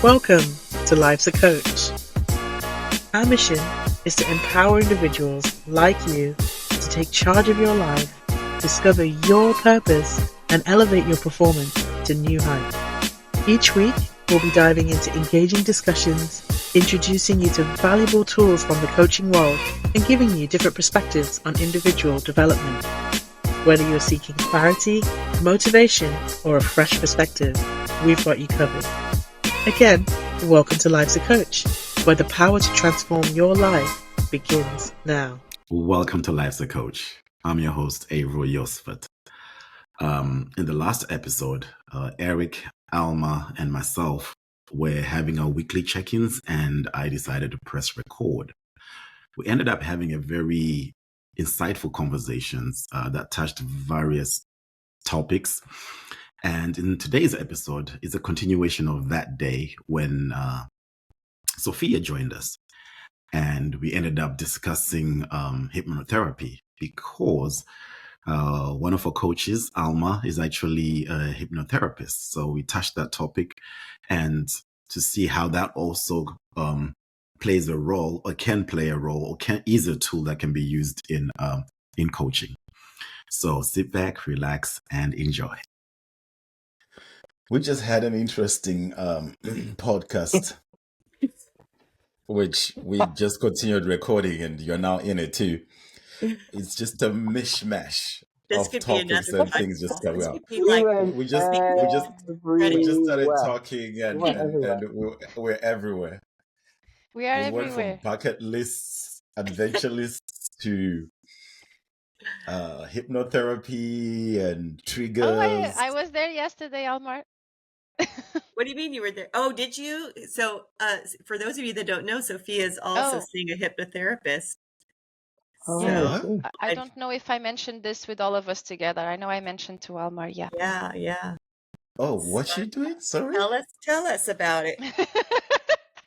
Welcome to Life's a Coach. Our mission is to empower individuals like you to take charge of your life, discover your purpose, and elevate your performance to new heights. Each week, we'll be diving into engaging discussions, introducing you to valuable tools from the coaching world, and giving you different perspectives on individual development. Whether you're seeking clarity, motivation, or a fresh perspective, we've got you covered. Again, welcome to Life's a Coach, where the power to transform your life begins now. Welcome to Life's a Coach. I'm your host, Avril Yosfat. In the last episode, Eric, Almar, and myself were having our weekly check-ins, and I decided to press record. We ended up having a very insightful conversations that touched various topics. And in today's episode is a continuation of that day when Sophia joined us. And we ended up discussing hypnotherapy because one of our coaches, Almar, is actually a hypnotherapist. So we touched that topic and to see how that also plays a role or can play a role or is a tool that can be used in coaching. So sit back, relax, and enjoy. We just had an interesting podcast, which we just continued recording, and you're now in it too. It's just a mishmash of topics and things just coming out. We just started talking, and we're everywhere. We are We everywhere. went from bucket lists, adventure lists to hypnotherapy and triggers. Oh, I was there yesterday, Almar. What do you mean you were there? Oh, did you? So, for those of you that don't know, Sophia is also seeing a hypnotherapist. Yeah. I don't know if I mentioned this with all of us together. I know I mentioned to Almar. Yeah. Yeah. Oh, what's she doing? Sorry. Tell us about it.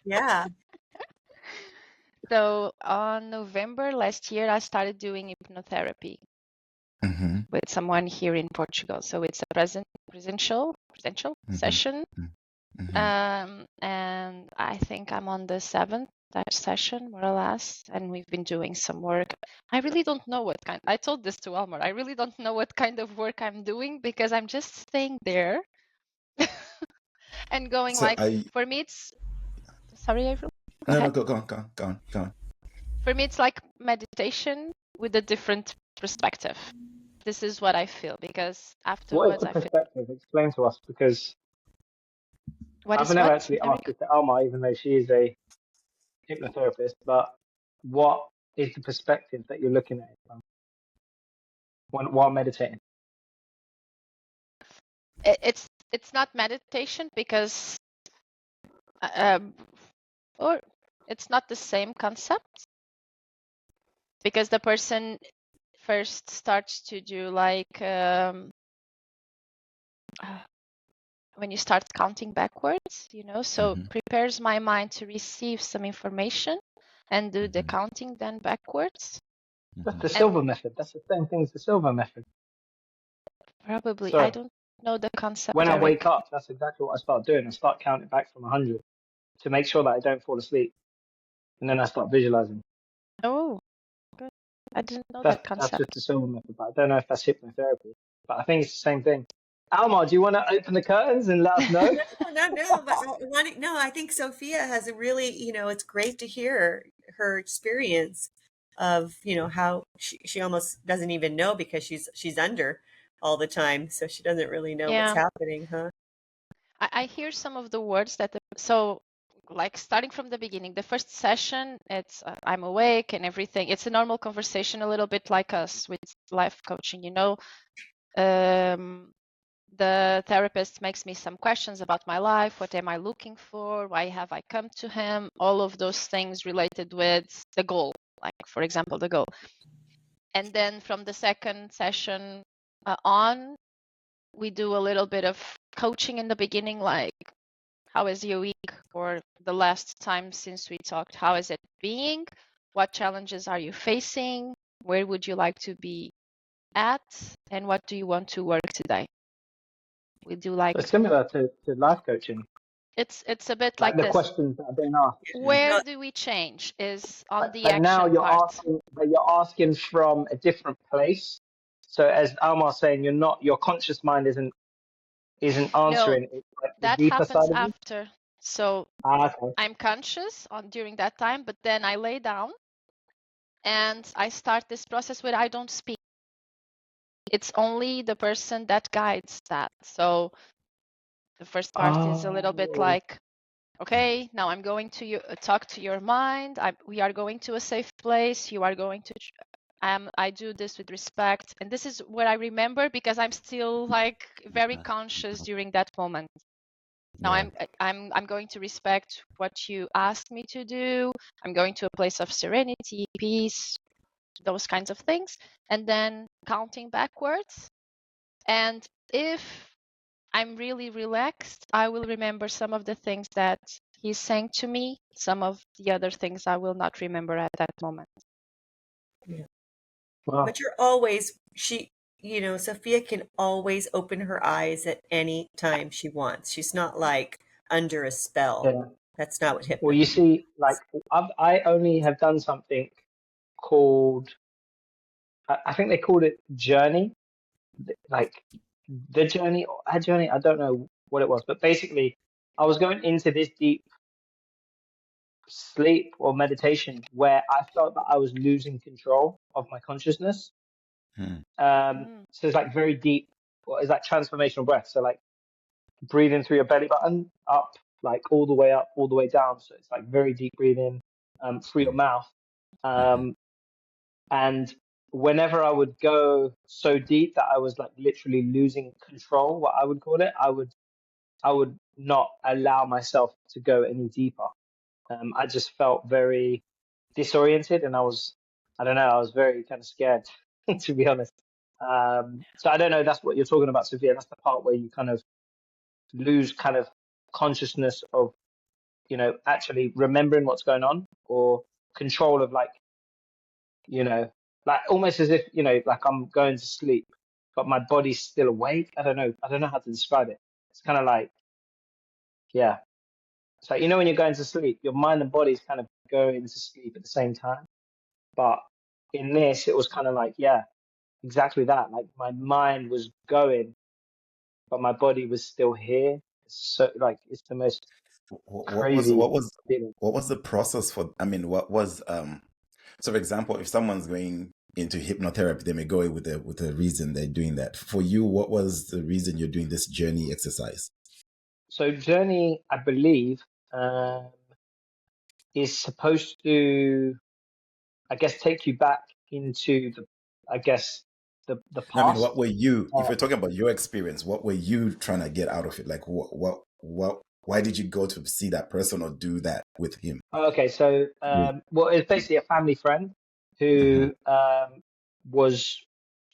Yeah. So on November last year, I started doing hypnotherapy with someone here in Portugal. So it's a presential session. And I think I'm on the 7th session, more or less, and we've been doing some work. I really don't know I told this to Almar. I really don't know what kind of work I'm doing because I'm just staying there and going for me it's, sorry, Avril? No, go on. For me, it's like meditation with a different perspective. This is what I feel because afterwards what is the perspective? Explain to us, because I've never actually asked it to Alma, even though she is a hypnotherapist. But what is the perspective that you're looking at while meditating? It's not meditation because, or it's not the same concept because the person first starts to do like when you start counting backwards, so prepares my mind to receive some information and do the counting then backwards. That's the Silver method. That's the same thing as the Silver method. Probably. I don't know the concept. When I wake up, that's exactly what I start doing. I start counting back from 100 to make sure that I don't fall asleep. And then I start visualizing. Oh, good. I didn't know that concept. That's just the Silver method, but I don't know if that's hypnotherapy. But I think it's the same thing. Alma, do you want to open the curtains and let us know? No, but I think Sophia has a really, it's great to hear her experience of, how she almost doesn't even know because she's under all the time. So she doesn't really know what's happening, huh? I hear some of the words so like starting from the beginning, the first session, it's I'm awake and everything. It's a normal conversation, a little bit like us with life coaching, the therapist makes me some questions about my life. What am I looking for? Why have I come to him? All of those things related with the goal, like, for example, the goal. And then from the second session on, we do a little bit of coaching in the beginning, like, how is your week or the last time since we talked? How is it being? What challenges are you facing? Where would you like to be at? And what do you want to work today? We do like So similar to life coaching, it's a bit like like the this. questions that are being asked. Where No, do we change is on the But now action part. you're asking from a different place. So as Almar's saying, your conscious mind isn't No, answering. It's like the that deeper happens side of you. after. So Okay. I'm conscious during that time, but then I lay down and I start this process where I don't speak. It's only the person that guides that. So the first part is a little bit Oh, like, okay, now I'm going to talk to your mind. We are going to a safe place. You are going to. I do this with respect, and this is what I remember because I'm still like very conscious during that moment. Now Yeah. I'm going to respect what you asked me to do. I'm going to a place of serenity, peace, those kinds of things, and then counting backwards. And if I'm really relaxed, I will remember some of the things that he's saying to me. Some of the other things I will not remember at that moment. wow. but you're always Sophia can always open her eyes at any time she wants. She's not like under a spell. Yeah. That's not what Well, you hypnotherapy see, like is. I only have done something called, I think they called it journey, like the journey or a journey. I don't know what it was, but basically, I was going into this deep sleep or meditation where I felt that I was losing control of my consciousness. Hmm. So it's like very deep. What is that transformational breath? So like breathing through your belly button up, like all the way up, all the way down. So it's like very deep breathing through your mouth. Um, and whenever I would go so deep that I was like literally losing control, what I would call it, I would not allow myself to go any deeper. I just felt very disoriented, and I don't know, I was very kind of scared, to be honest. So I don't know, that's what you're talking about, Sophia. That's the part where you kind of lose kind of consciousness of, actually remembering what's going on, or control of like, like almost as if, like I'm going to sleep, but my body's still awake. I don't know. I don't know how to describe it. It's kind of like, yeah. So, when you're going to sleep, your mind and body's kind of going to sleep at the same time. But in this, it was kind of like, yeah, exactly that. Like my mind was going, but my body was still here. So like, it's the most What was crazy feeling. what was the process for? I mean, what was so for example, if someone's going into hypnotherapy, they may go in with a reason they're doing that. For you, what was the reason you're doing this journey exercise? So journey, I believe, is supposed to, I guess, take you back into the No, I mean, past. what were you? If Uh, we're talking about your experience, what were you trying to get out of it? Like, what? Why did you go to see that person or do that with him? okay, so With. well, it's basically a family friend Mhm. who was,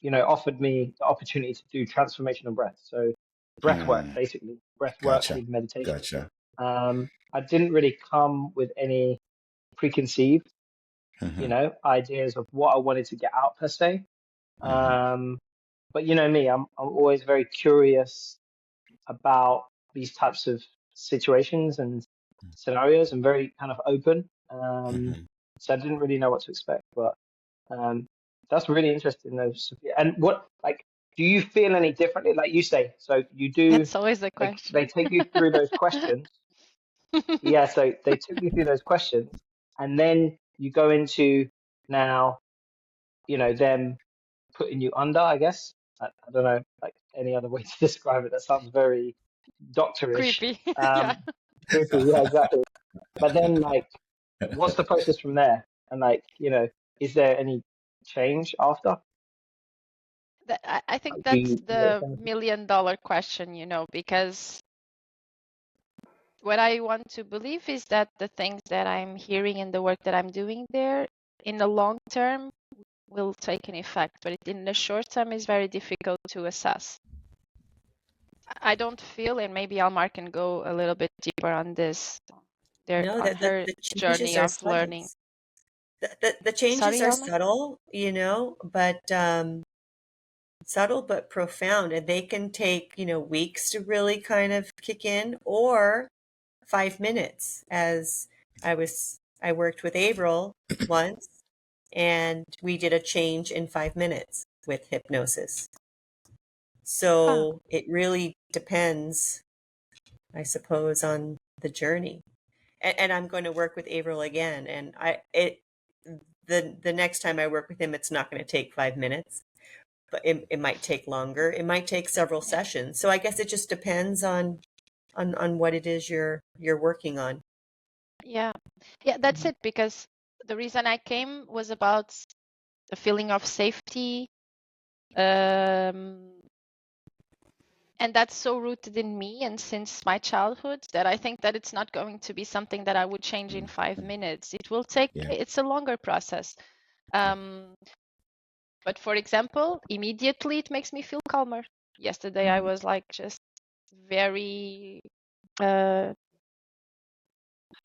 offered me the opportunity to do transformational breath. So breath work, Mm, basically breath work gotcha, with meditation. gotcha. I didn't really come with any preconceived, Hmm. ideas of what I wanted to get out per se. Hmm. But you know me, I'm always very curious about these types of situations and scenarios, and very kind of open. Hmm. So I didn't really know what to expect, but that's really interesting though, Sophia. And what, like, do you feel any differently? Like you say, so you do, That's always the they question. take you through those questions. Yeah, so they took you through those questions, and then you go into now, them putting you under, I guess. I don't know, like any other way to describe it. That sounds very doctorish. Creepy. Yeah. Um, Creepy, yeah, exactly. But then, like, what's the process from there? And like, is there any change after? I think Like, do that's you notice the anything? $1 million question, because what I want to believe is that the things that I'm hearing in the work that I'm doing there in the long term will take an effect, but in the short term is very difficult to assess. I don't feel, and maybe Almar can go a little bit deeper on this, No, on that her the changes journey are of subtle. learning. The changes Sorry, are Almar? subtle, but subtle but profound, and they can take, weeks to really kind of kick in, or 5 minutes. As I worked with Avril once, and we did a change in 5 minutes with hypnosis. So it really depends, I suppose, on the journey. And I'm going to work with Avril again, and the next time I work with him, it's not going to take 5 minutes, but it might take longer. It might take several sessions. So I guess it just depends on what it is you're working on. Yeah, that's it. Because the reason I came was about the feeling of safety, and that's so rooted in me and since my childhood that I think that it's not going to be something that I would change in 5 minutes. It will take, it's a longer process. But for example, immediately it makes me feel calmer. Yesterday I was like just very, how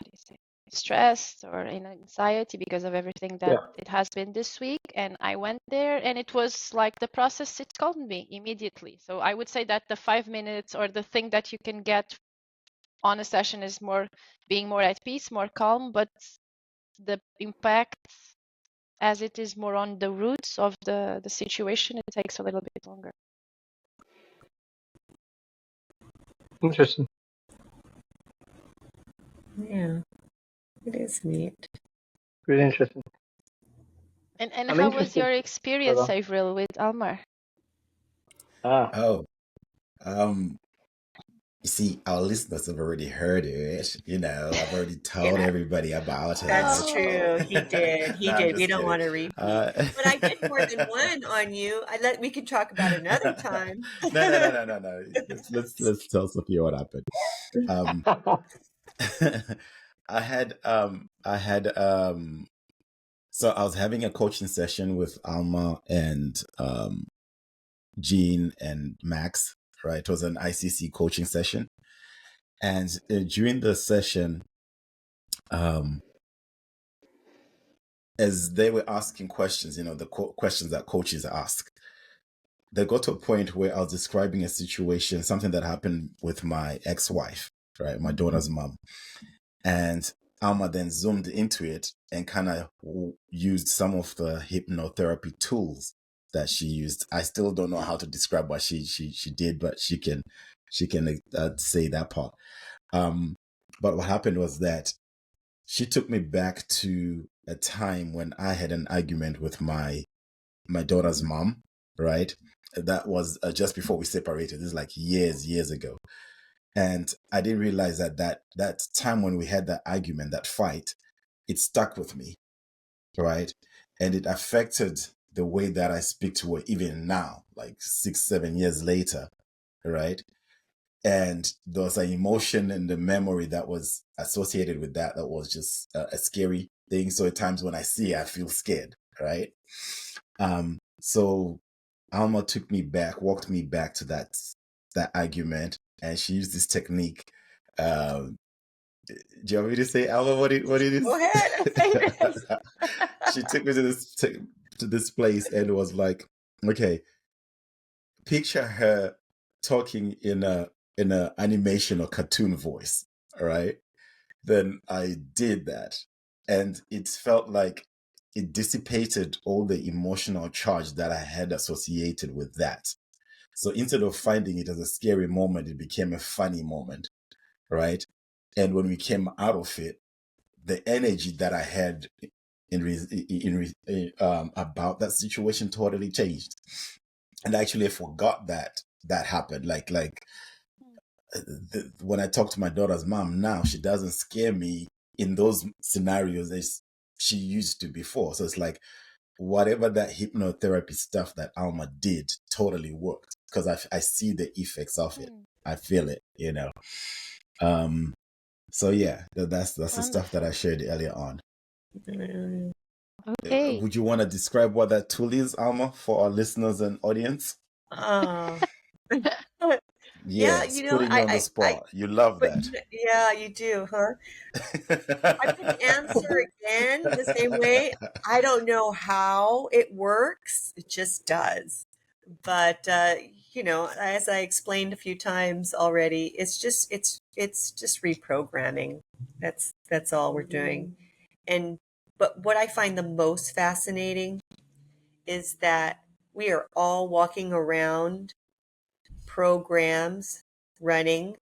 do you say, stressed or in anxiety because of everything that it has been this week. And I went there and it was like the process, it calmed me immediately. So I would say that the 5 minutes or the thing that you can get on a session is being more at peace, more calm, but the impact, as it is more on the roots of the situation, it takes a little bit longer. Interesting. Yeah, it is neat. Really interesting. And how was your experience, Avril, with Almar? You see, our listeners have already heard it. I've already told everybody about it. That's true. He did. He did. We don't want to repeat. But I did more than one on you. We could talk about another time. No. Let's tell Sophia what happened. So I was having a coaching session with Alma and Jean and Max, right? It was an ICC coaching session. And during the session, as they were asking questions, the questions that coaches ask, they got to a point where I was describing a situation, something that happened with my ex-wife, right? My daughter's mom. And Alma then zoomed into it and kind of used some of the hypnotherapy tools that she used. I still don't know how to describe what she did, but she can say that part. But what happened was that she took me back to a time when I had an argument with my daughter's mom, right? That was just before we separated. This is like years ago. And I didn't realize that time when we had that argument, that fight, it stuck with me, right? And it affected the way that I speak to her even now, like 6-7 years later, right? And there was an emotion and the memory that was associated with that was just a scary thing. So at times when I see it, I feel scared, right? So Alma walked me back to that argument, and she used this technique. Do you want me to say, Alma, what it is? Go ahead. She took me to this place and was like, okay, picture her talking in a animation or cartoon voice. All right. Then I did that, and it felt like it dissipated all the emotional charge that I had associated with that. So instead of finding it as a scary moment, it became a funny moment, right? And when we came out of it, the energy that I had about that situation totally changed. And actually, I forgot that happened. When I talk to my daughter's mom now, she doesn't scare me in those scenarios as she used to before. So it's like whatever that hypnotherapy stuff that Alma did totally worked, because I see the effects of it. I feel it, So yeah, that's the stuff that I shared earlier on. Okay. Would you want to describe what that tool is, Alma, for our listeners and audience? Yeah, putting you on the spot. You love that. Yeah, you do, huh? I could answer again the same way. I don't know how it works. It just does. But as I explained a few times already, it's just reprogramming. That's all we're doing. But what I find the most fascinating is that we are all walking around programs running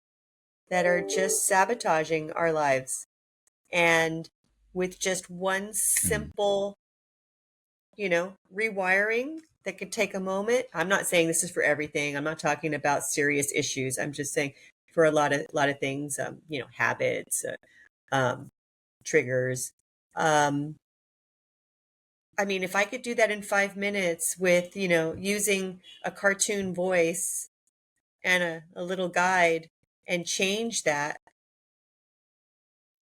that are just sabotaging our lives. And with just one simple, rewiring that could take a moment. I'm not saying this is for everything. I'm not talking about serious issues. I'm just saying for a lot of things, habits, triggers. I mean, if I could do that in 5 minutes with, using a cartoon voice and a little guide and change that,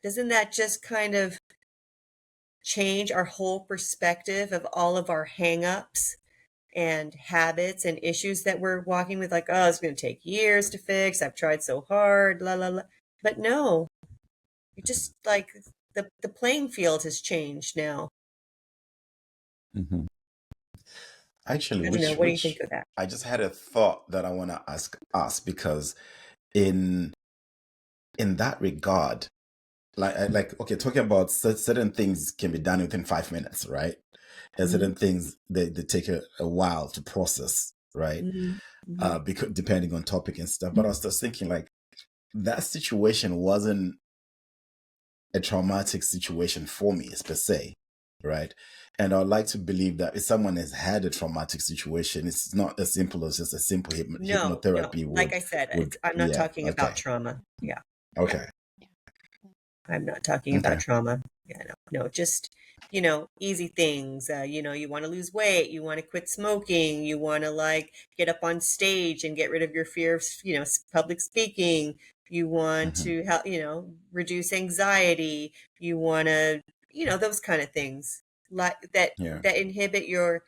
doesn't that just kind of change our whole perspective of all of our hangups and habits and issues that we're walking with? Like, oh, it's going to take years to fix. I've tried so hard, la, la, la. But no, you just like the playing field has changed now. Mm-hmm. Actually, I don't know. What do you think of that? I just had a thought that I want to ask us, because in that regard, like okay, talking about certain things can be done within 5 minutes, right? And certain things they take a while to process, right? Because depending on topic and stuff. But I was just thinking, like, that situation wasn't a traumatic situation for me per se, right? And I would like to believe that if someone has had a traumatic situation, it's not as simple as just a simple hypnotherapy. No. Like I said, I'm not talking about trauma. Yeah. Okay. I'm not talking about trauma. Yeah, no, just, easy things. You want to lose weight, you want to quit smoking, you want to like get up on stage and get rid of your fear of, public speaking. You want to help, reduce anxiety. You want to, those kind of things like that inhibit your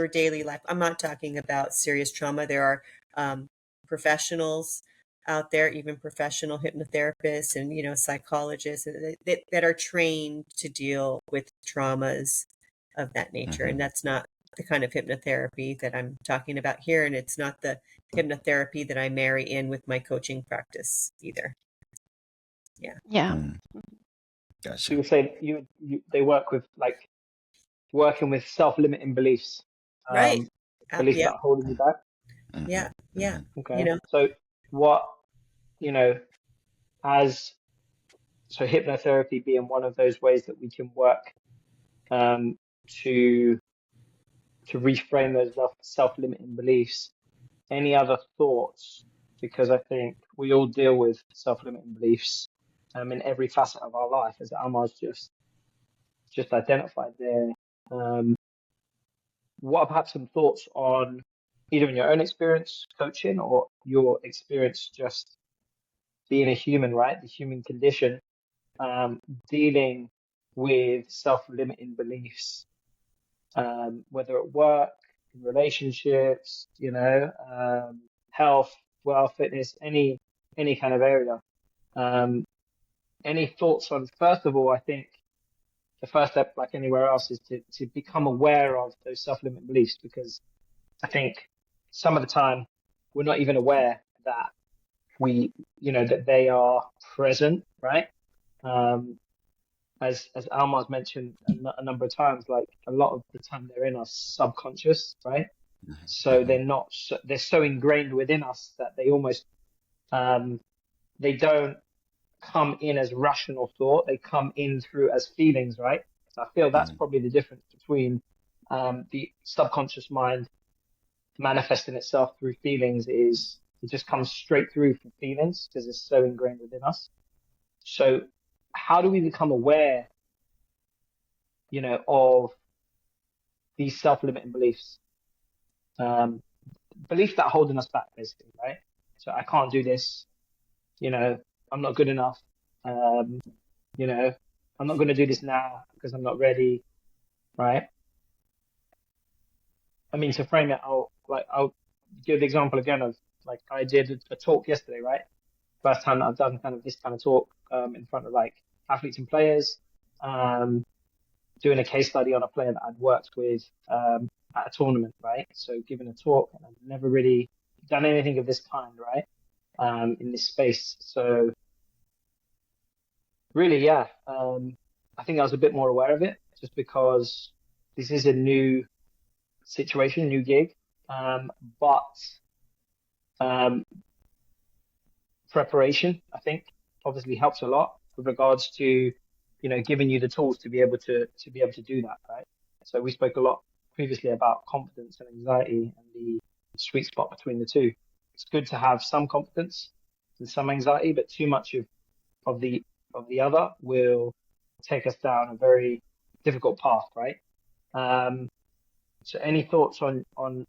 daily life. I'm not talking about serious trauma. There are professionals out there, even professional hypnotherapists and psychologists that are trained to deal with traumas of that nature. And that's not the kind of hypnotherapy that I'm talking about here, and it's not the hypnotherapy that I marry in with my coaching practice either. Yeah. Gotcha. So you would say they work with working with self-limiting beliefs, right? Beliefs that are holding you back. Yeah. Okay. So what, so hypnotherapy being one of those ways that we can work to reframe those self-limiting beliefs. Any other thoughts? Because I think we all deal with self-limiting beliefs in every facet of our life, as Almar's just identified there. What are perhaps some thoughts on either in your own experience coaching or your experience just being a human, right? The human condition, dealing with self-limiting beliefs, whether at work, in relationships, health, wealth, fitness, any kind of area. Any thoughts on, first of all, I think the first step, like anywhere else, is to become aware of those self-limiting beliefs, because I think some of the time we're not even aware that that they are present, right? As Almar's mentioned a number of times, like a lot of the time they're in our subconscious, right? So they're so ingrained within us that they almost, they don't come in as rational thought. They come in through as feelings, right? So I feel that's probably the difference between the subconscious mind manifesting itself through feelings is it just comes straight through from feelings because it's so ingrained within us. So how do we become aware, of these self-limiting beliefs? Beliefs that are holding us back, basically, right? So I can't do this, I'm not good enough, I'm not going to do this now because I'm not ready, right? I mean, to frame it, I'll give the example again of, like, I did a talk yesterday, right? First time that I've done kind of this kind of talk in front of like athletes and players, doing a case study on a player that I'd worked with at a tournament, right? So giving a talk, and I've never really done anything of this kind, right? In this space. So really, yeah, I think I was a bit more aware of it just because this is a new situation, new gig. But um, preparation, I think, obviously helps a lot with regards to, giving you the tools to be able to do that, right? So we spoke a lot previously about confidence and anxiety and the sweet spot between the two. It's good to have some confidence and some anxiety, but too much of the other will take us down a very difficult path, right? So any thoughts on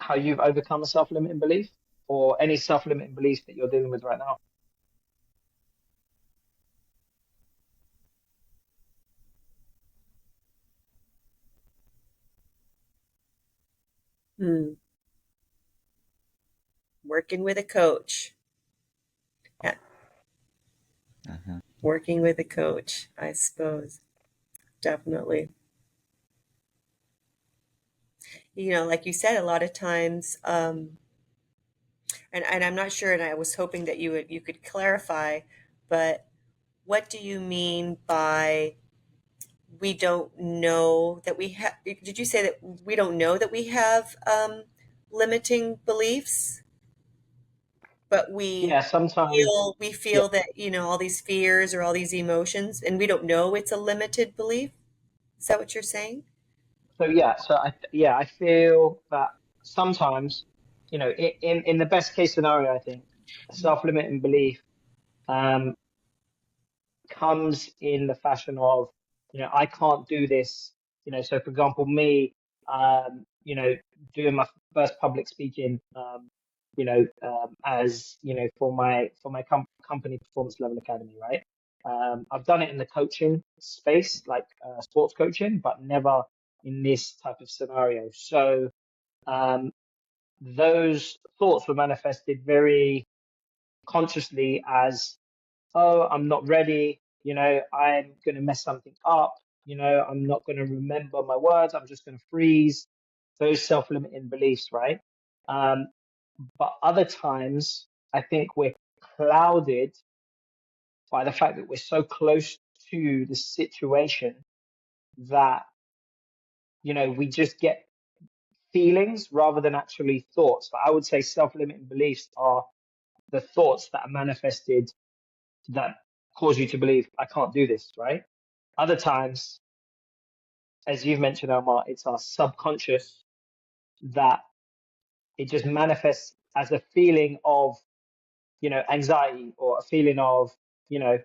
how you've overcome a self-limiting belief or any self-limiting beliefs that you're dealing with right now? Working with a coach. Yeah. Working with a coach, I suppose. Definitely. Like you said, a lot of times, and I'm not sure, and I was hoping that you could clarify, but what do you mean by we don't know that we have? Did you say that we don't know that we have limiting beliefs, but Yeah, sometimes. we Yeah. feel that all these fears or all these emotions, and we don't know it's a limited belief? Is that what you're saying? So yeah, I feel that sometimes, in the best case scenario, I think a self-limiting belief um comes in the fashion of, I can't do this. So for example, me, doing my first public speaking, as for my company Performance Level Academy, right? I've done it in the coaching space, like sports coaching, but never in this type of scenario. So um, those thoughts were manifested very consciously as, oh, I'm not ready. I'm going to mess something up. I'm not going to remember my words. I'm just going to freeze. Those self-limiting beliefs, right? Um, but other times, I think we're clouded by the fact that we're so close to the situation that, we just get feelings rather than actually thoughts. But I would say self-limiting beliefs are the thoughts that are manifested that cause you to believe I can't do this, right? Other times, as you've mentioned, Almar, it's our subconscious that it just manifests as a feeling of, anxiety or a feeling of, you know,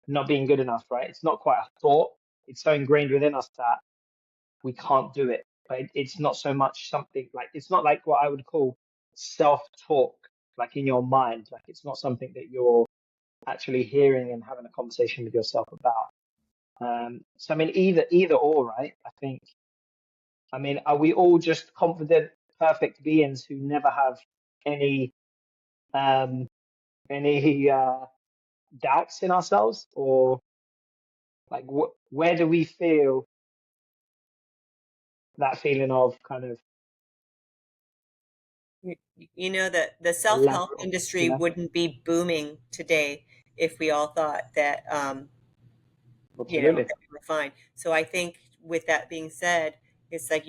not being good enough, right? It's not quite a thought. It's so ingrained within us that we can't do it. But it's not so much something like, it's not like what I would call self-talk, like in your mind. Like it's not something that you're actually hearing and having a conversation with yourself about. So I mean, either or, right? I think. I mean, are we all just confident, perfect beings who never have any um, any doubts in ourselves, or like where do we feel that feeling of kind of That the a lack self-help of, industry wouldn't be booming today if we all thought that absolutely. that we were fine. So I think with that being said, it's like,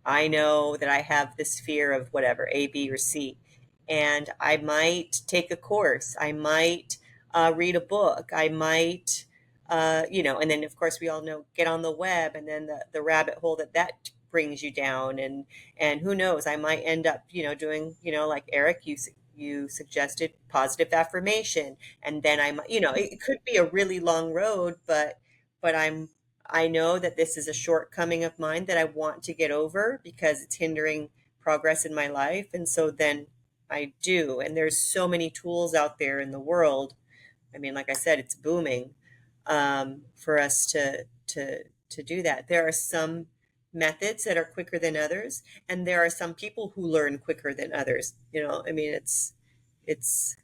I know that I have this fear of whatever, A, B, or C. And I might take a course. I might read a book. I might, and then of course we all know, get on the web, and then the rabbit hole that brings you down. And who knows, I might end up, doing, like Eric, you suggested positive affirmation, and then it could be a really long road, but I know that this is a shortcoming of mine that I want to get over because it's hindering progress in my life. And so then I do. And there's so many tools out there in the world. I mean, like I said, it's booming, for us to do that. There are some methods that are quicker than others, and there are some people who learn quicker than others. I mean, it's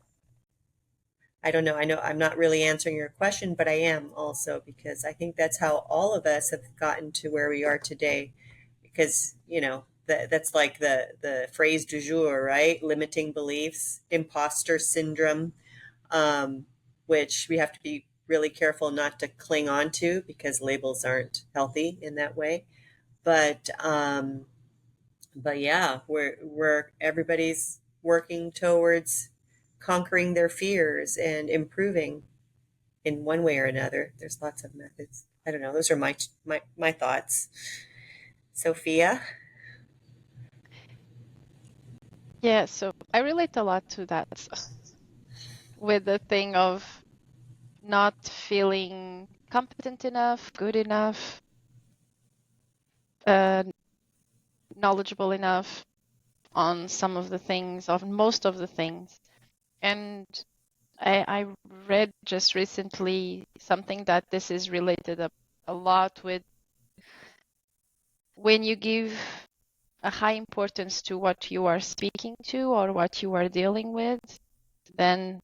I don't know. I know I'm not really answering your question, but I am also, because I think that's how all of us have gotten to where we are today. because that's like the phrase du jour, right? Limiting beliefs, imposter syndrome, which we have to be really careful not to cling on to because labels aren't healthy in that way. But yeah, we're everybody's working towards conquering their fears and improving in one way or another. There's lots of methods. I don't know. Those are my thoughts. Sophia? Yeah, so I relate a lot to that with the thing of not feeling competent enough, good enough, uh, knowledgeable enough on some of the things, on most of the things. And I read just recently something that this is related a lot with when you give a high importance to what you are speaking to or what you are dealing with, then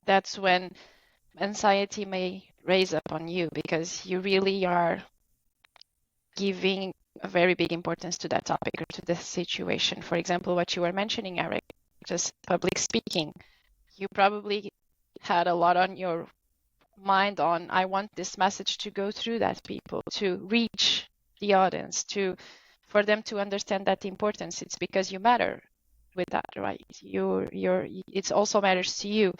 that's when anxiety may raise up on you because you really are giving a very big importance to that topic or to the situation. For example, what you were mentioning, Eric, just public speaking. You probably had a lot on your mind on, I want this message to go through that people, to reach the audience, for them to understand that importance. It's because you matter with that, right? It also matters to you.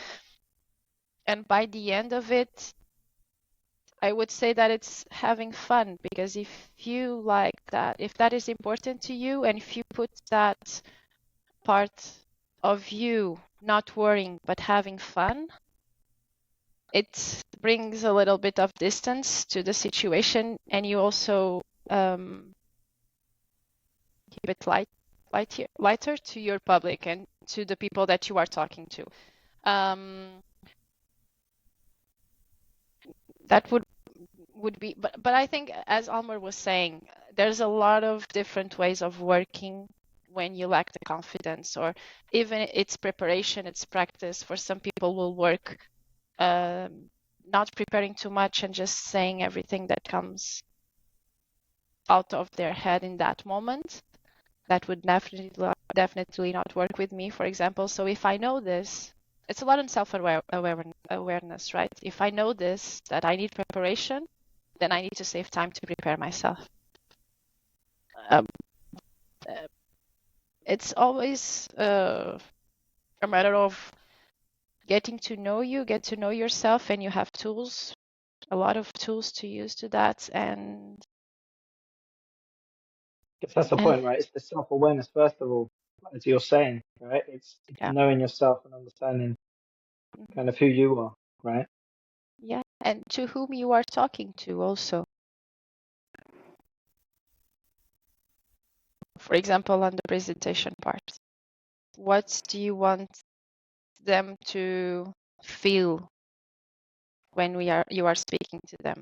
And by the end of it, I would say that it's having fun, because if you like that, if that is important to you, and if you put that part of you not worrying but having fun, it brings a little bit of distance to the situation, and you also keep it lighter to your public and to the people that you are talking to. That would be, but I think, as Almar was saying, there's a lot of different ways of working when you lack the confidence, or even it's preparation, it's practice. For some people will work not preparing too much and just saying everything that comes out of their head in that moment. That would definitely not work with me, for example. So if I know this, it's a lot of self-awareness, right? If I know this, that I need preparation, then I need to save time to prepare myself. It's always a matter of getting to know you, get to know yourself, and you have tools, a lot of tools to use to that. And That's the point, right? It's the self-awareness, first of all, as you're saying, right? It's yeah. knowing yourself and understanding kind of who you are, right? Yeah, and to whom you are talking to also. For example, on the presentation part, what do you want them to feel when you are speaking to them?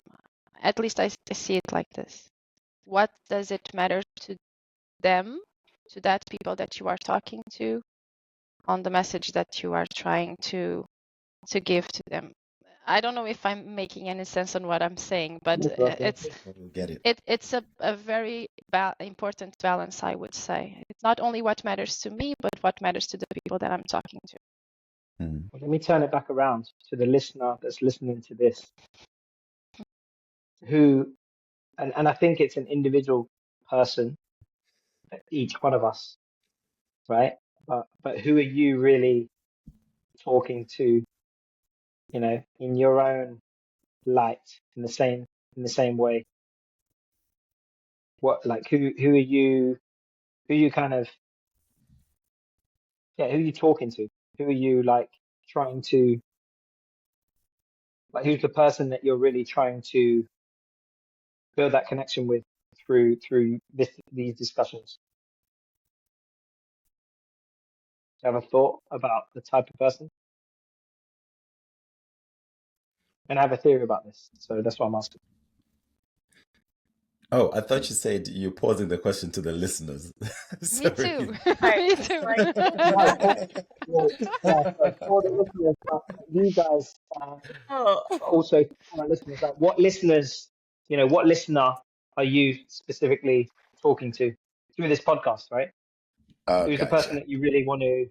At least I see it like this. What does it matter to them, to that people that you are talking to, on the message that you are trying to give to them? I don't know if I'm making any sense on what I'm saying, but it's a very important balance, I would say. It's not only what matters to me, but what matters to the people that I'm talking to. Well, let me turn it back around to the listener that's listening to this, who, and I think it's an individual person, each one of us, right? But who are you really talking to, in your own light, in the same way? What, like, who are you kind of, who are you talking to? Who are you, like, trying to, like, who's the person that you're really trying to build that connection with through these discussions? Do you have a thought about the type of person? And I have a theory about this, so that's why I'm asking. Oh, I thought you said you're posing the question to the listeners. Me too. Right. Me too. For the listeners, you guys, Oh, also for our listeners, like what listeners, what listener are you specifically talking to through this podcast, right? Oh, Who's the person gotcha. that you really want to?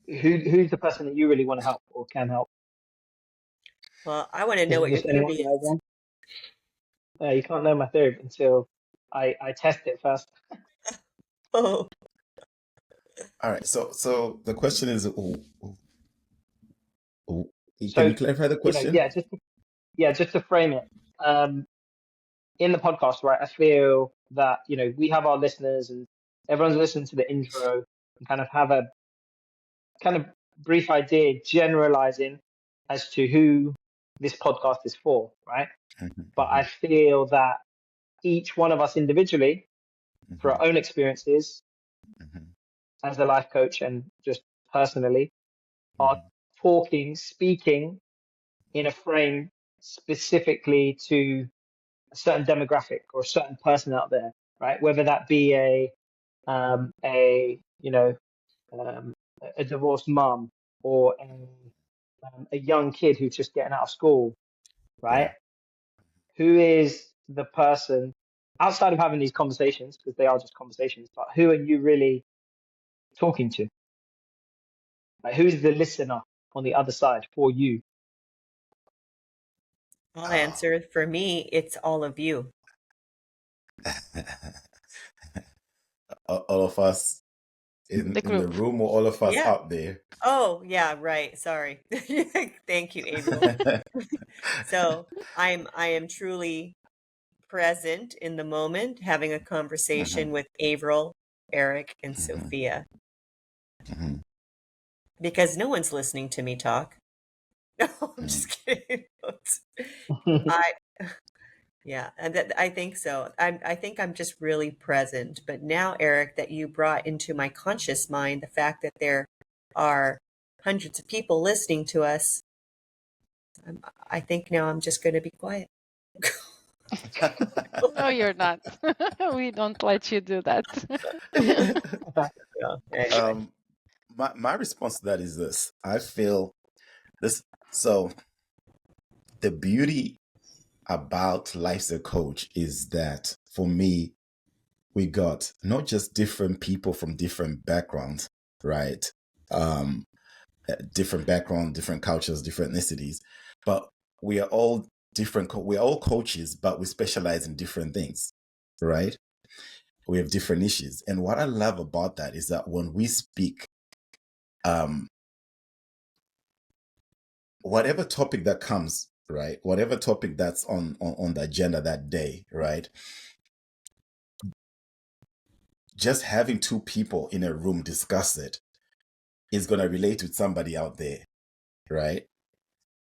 Who's the person that you really want to help or can help? Well, I want to Is know it what your just anyone theory and is. everyone? You can't know my theory until I test it first. Oh, All right. So the question is, can So, you clarify the question? just to frame it, in the podcast, right? I feel that we have our listeners and everyone's listened to the intro and kind of have a kind of brief idea, generalizing as to who this podcast is for, right? Mhm, But I mhm, feel that each one of us individually, for mhm, our own experiences mhm, as a life coach and just personally, are mhm. speaking in a frame specifically to a certain demographic or a certain person out there, right? Whether that be a um, a divorced mum or a young kid who's just getting out of school, right? Yeah. Who is the person outside of having these conversations, because they are just conversations, but who are you really talking to? Like, who's the listener on the other side for you? I'll Oh. answer. For me, it's all of you. All of us The in the group. room, or all of us Yeah. out there? Oh, yeah, right. Sorry. Thank you, Avril. So I am truly present in the moment, having a conversation Mhm, with Avril, Eric, and mhm, Sophia, mhm, because no one's listening to me talk. No, I'm mhm. just kidding. I Yeah, and that I think so. I think I'm just really present. But now, Eric, that you brought into my conscious mind the fact that there are hundreds of people listening to us, I think now I'm just going to be quiet. No, you're not. We don't let you do that. Yeah, anyway. um, my response to that is this. I feel this. So the beauty about life's a coach is that for me, we got not just different people from different backgrounds, right? Um, different background, different cultures, different ethnicities, but we are all different. We're all coaches, but we specialize in different things, right? We have different issues, and what I love about that is that when we speak, um, whatever topic that comes, right, whatever topic that's on the agenda that day, right, just having two people in a room discuss it is going to relate with somebody out there, right?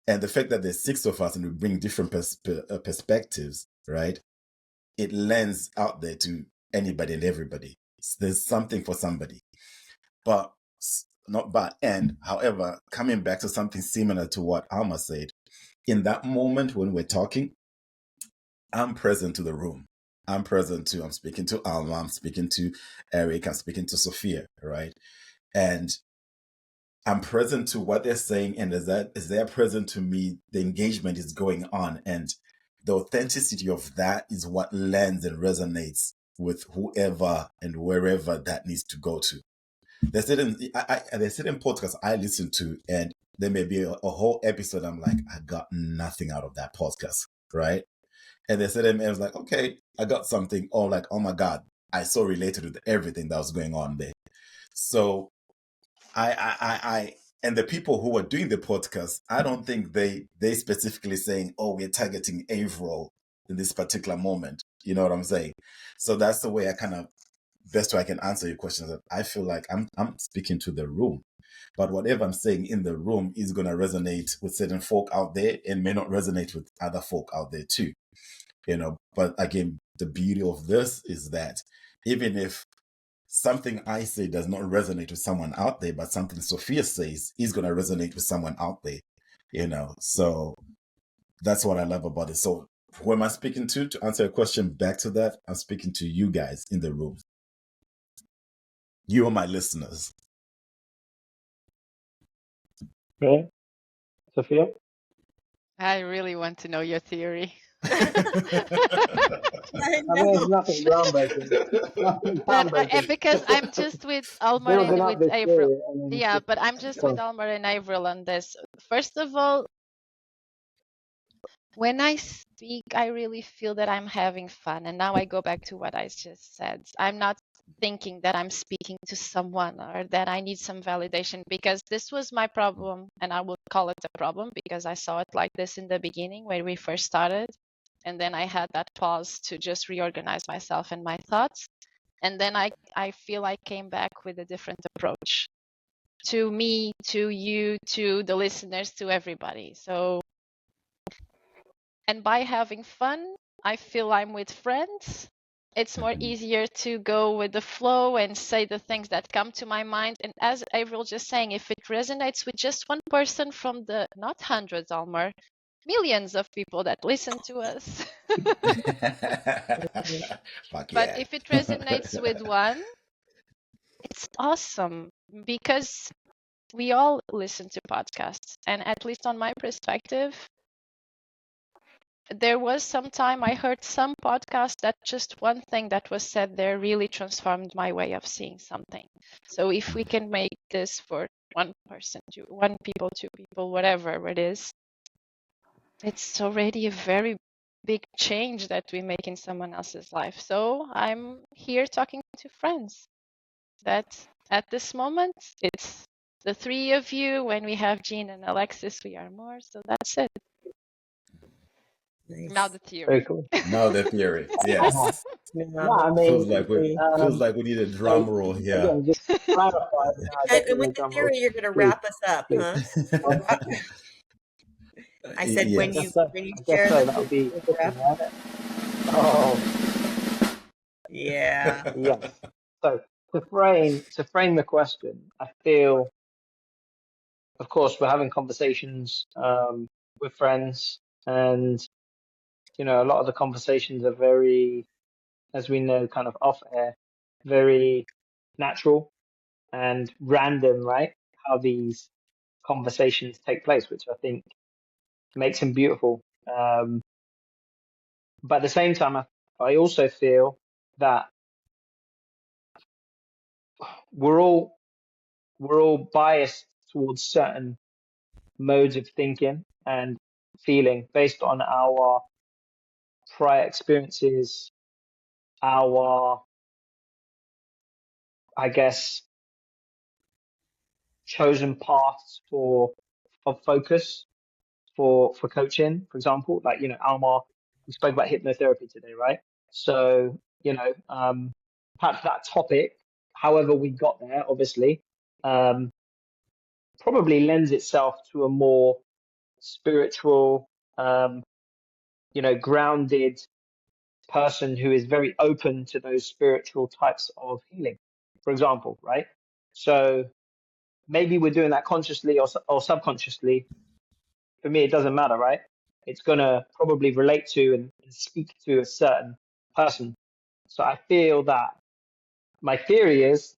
And the fact that there's six of us and we bring different perspectives, right? It lends out there to anybody and everybody. There's something for somebody. But not but and however, coming back to something similar to what Alma said, in that moment when we're talking, I'm present to the room. I'm speaking to Alma, I'm speaking to Eric, I'm speaking to Sophia, right? And I'm present to what they're saying, and as they're present to me, the engagement is going on, and the authenticity of that is what lands and resonates with whoever and wherever that needs to go to. There's certain podcasts I listen to, and there may be a whole episode. I'm like, I got nothing out of that podcast, right? And there's certain I was like, okay, I got something, or like, oh my god, I so related with everything that was going on there. So I and the people who are doing the podcast, I don't think they specifically saying, oh, we're targeting Avril in this particular moment. You know what I'm saying? So that's the way I kind of best way I can answer your question. That I feel like I'm speaking to the room, but whatever I'm saying in the room is going to resonate with certain folk out there and may not resonate with other folk out there too. But again, the beauty of this is that even if something I say does not resonate with someone out there, but something Sophia says is going to resonate with someone out there. So that's what I love about it. So who am I speaking to answer your question back to that? I'm speaking to you guys in the room. You are my listeners. Okay, Sophia? I really want to know your theory. I I mean, it's know. nothing groundbreaking. Nothing But groundbreaking. because I'm just with Almar Building and up with this Avril. theory and then Yeah, just but I'm just go with on. Almar and Avril on this. First of all, when I speak, I really feel that I'm having fun. And now I go back to what I just said. I'm not thinking that I'm speaking to someone or that I need some validation, because this was my problem. And I will call it a problem because I saw it like this in the beginning when we first started. And then I had that pause to just reorganize myself and my thoughts. And then I feel I came back with a different approach to me, to you, to the listeners, to everybody. So, and by having fun, I feel I'm with friends. It's more easier to go with the flow and say the things that come to my mind. And as Avril just saying, if it resonates with just one person from the, not hundreds, Almar, millions of people that listen to us. Fuck But yeah. if it resonates with one, it's awesome, because we all listen to podcasts. And at least on my perspective, there was some time I heard some podcast that just one thing that was said there really transformed my way of seeing something. So if we can make this for one person, one people, two people, whatever it is, it's already a very big change that we make in someone else's life. So I'm here talking to friends that at this moment, it's the three of you. When we have Jean and Alexis, we are more. So that's it. Now Nice. the Very theory. cool. Now the theory. Yes. No, I Feels mean, like we need a so drum roll here. again, just to clarify, no, I don't And need with a the drum roll. theory, you're going to Please, wrap us up, please. huh? Well, I said I when Yes. guess you so. when you I guess share so. the That would theory, be we'll fitting, wrap. right? Oh, Yeah. yes. So to frame the question, I feel, of course, we're having conversations with friends, and a lot of the conversations are very, as we know, kind of off air, very natural and random, right? How these conversations take place, which I think makes them beautiful. But at the same time, I also feel that we're all biased towards certain modes of thinking and feeling based on our prior experiences, our, I guess, chosen paths of focus for coaching, for example. Like, Almar, we spoke about hypnotherapy today, right? So, perhaps that topic, however we got there, obviously, um, probably lends itself to a more spiritual, grounded person who is very open to those spiritual types of healing, for example, right? So maybe we're doing that consciously or subconsciously. For me, it doesn't matter, right? It's going to probably relate to and speak to a certain person. So I feel that my theory is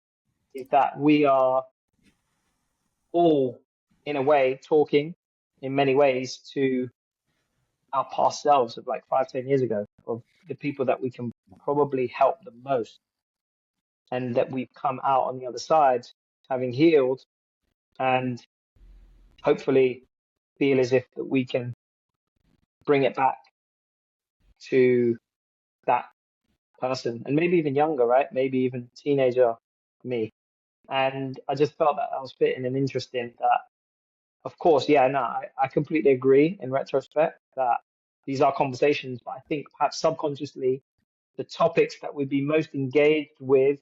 that we are all, in a way, talking in many ways to our past selves of like 5, 10 years ago, of the people that we can probably help the most, and that we've come out on the other side having healed, and hopefully feel as if that we can bring it back to that person, and maybe even younger, right? Maybe even teenager me. And I just felt that was fitting and interesting. That, of course, yeah, no, I completely agree in retrospect that these are conversations, but I think perhaps subconsciously the topics that we'd be most engaged with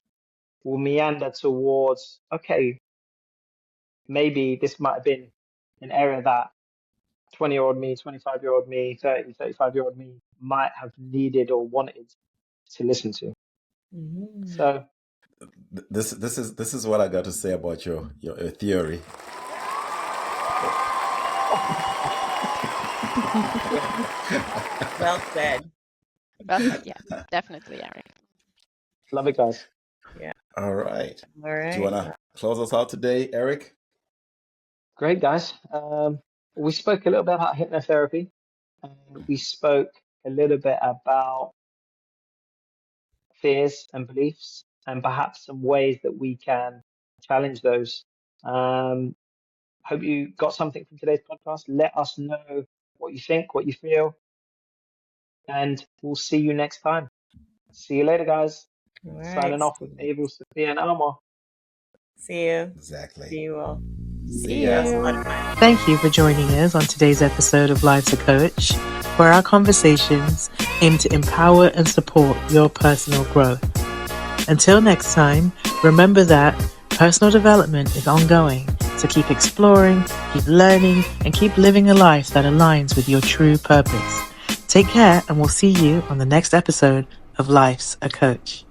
will meander towards, okay, maybe this might have been an area that 20-year-old me, 25-year-old me, 30, 35-year-old me might have needed or wanted to listen to. So This is what I got to say about your theory. Well said. Well said, yeah, definitely, Eric. love it, guys. Yeah. All right. All right. Do you want to close us out today, Eric? Great, guys. We spoke a little bit about hypnotherapy. We spoke a little bit about fears and beliefs and perhaps some ways that we can challenge those. Hope you got something from today's podcast. Let us know what you think, what you feel, and we'll see you next time. See you later, guys. All Signing right. off with Avril, Sophia, and Almar. See you. Exactly. See you all. See That was a you. lot of fun. Thank you for joining us on today's episode of Life's a Coach, where our conversations aim to empower and support your personal growth. Until next time, remember that personal development is ongoing, so keep exploring, keep learning, and keep living a life that aligns with your true purpose. Take care, and we'll see you on the next episode of Life's a Coach.